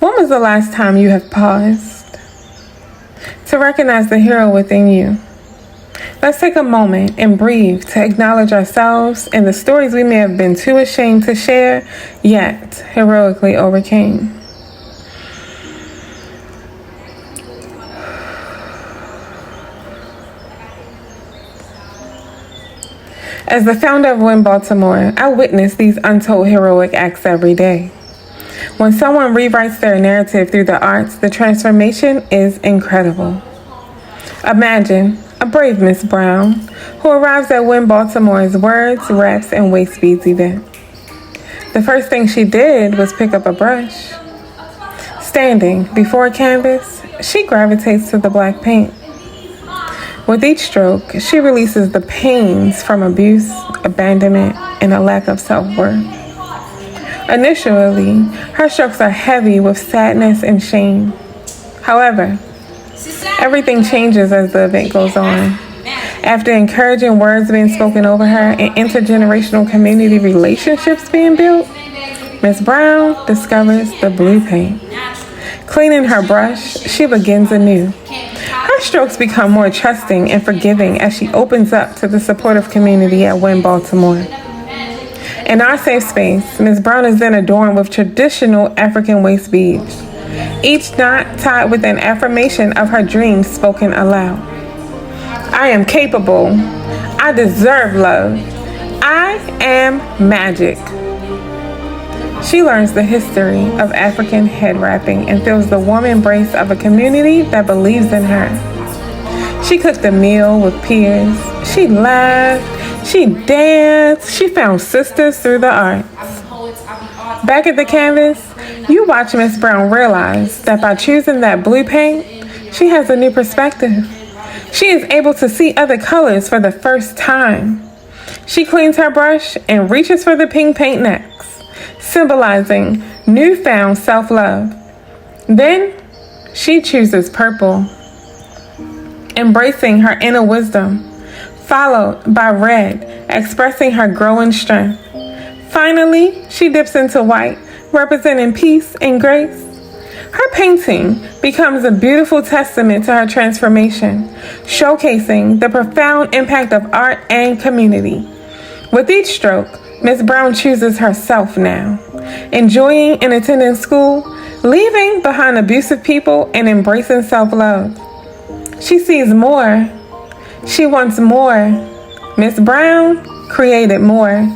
When was the last time you have paused to recognize the hero within you? Let's take a moment and breathe to acknowledge ourselves and the stories we may have been too ashamed to share, yet heroically overcame. As the founder of W.I.N, Baltimore, I witness these untold heroic acts every day. When someone rewrites their narrative through the arts, the transformation is incredible. Imagine a brave Miss Brown who arrives at W.I.N Baltimore's Words, Raps, and Waist Beads event. The first thing she did was pick up a brush. Standing before a canvas, she gravitates to the black paint. With each stroke, she releases the pains from abuse, abandonment, and a lack of self-worth. Initially, her strokes are heavy with sadness and shame. However, everything changes as the event goes on. After encouraging words being spoken over her and intergenerational community relationships being built, Miss Brown discovers the blue paint. Cleaning her brush, she begins anew. Her strokes become more trusting and forgiving as she opens up to the supportive community at W.I.N Baltimore. In our safe space, Miss Brown is then adorned with traditional African waist beads, each knot tied with an affirmation of her dreams spoken aloud. I am capable. I deserve love. I am magic. She learns the history of African head wrapping and feels the warm embrace of a community that believes in her. She cooked a meal with peers. She laughed. She danced. She found sisters through the arts. Back at the canvas, you watch Miss Brown realize that by choosing that blue paint, she has a new perspective. She is able to see other colors for the first time. She cleans her brush and reaches for the pink paint next, symbolizing newfound self-love. Then she chooses purple, embracing her inner wisdom, followed by red, expressing her growing strength. Finally, she dips into white, representing peace and grace. Her painting becomes a beautiful testament to her transformation, showcasing the profound impact of art and community. With each stroke, Miss Brown chooses herself now, enjoying and attending school, leaving behind abusive people, and embracing self-love. She sees more. She wants more. Miss Brown created more.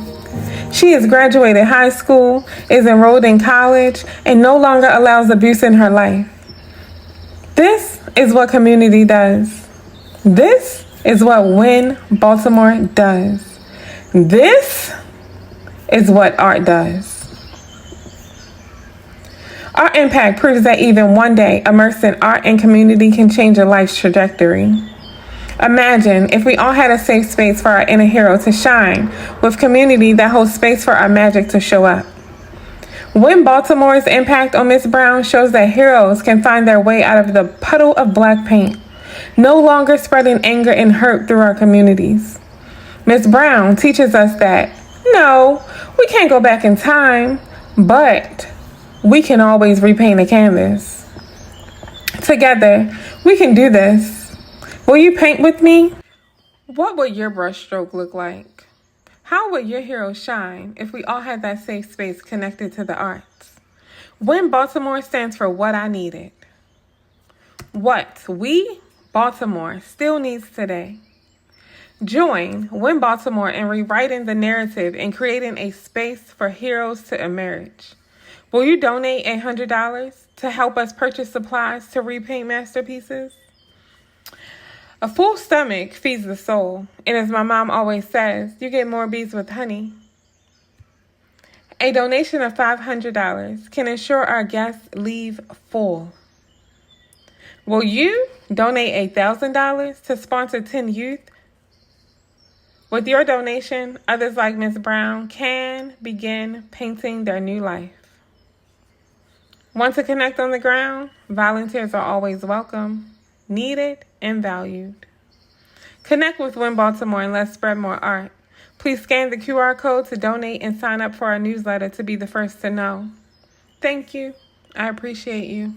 She has graduated high school, is enrolled in college, and no longer allows abuse in her life. This is what community does. This is what W.I.N Baltimore does. This is what art does. Our impact proves that even one day immersed in art and community can change a life's trajectory. Imagine if we all had a safe space for our inner hero to shine, with community that holds space for our magic to show up. W.I.N Baltimore's impact on Miss Brown shows that heroes can find their way out of the puddle of black paint, no longer spreading anger and hurt through our communities. Miss Brown teaches us that, no, we can't go back in time, but we can always repaint a canvas. Together, we can do this. Will you paint with me? What would your brushstroke look like? How would your hero shine if we all had that safe space connected to the arts? W.I.N Baltimore stands for what I needed. What we, Baltimore, still needs today. Join W.I.N Baltimore in rewriting the narrative and creating a space for heroes to emerge. Will you donate $800 to help us purchase supplies to repaint masterpieces? A full stomach feeds the soul, and as my mom always says, you get more bees with honey. A donation of $500 can ensure our guests leave full. Will you donate $1,000 to sponsor 10 youth? With your donation, others like Miss Brown can begin painting their new life. Want to connect on the ground? Volunteers are always welcome, needed, and valued. Connect with W.I.N Baltimore and let's spread more art. Please scan the QR code to donate and sign up for our newsletter to be the first to know. Thank you. I appreciate you.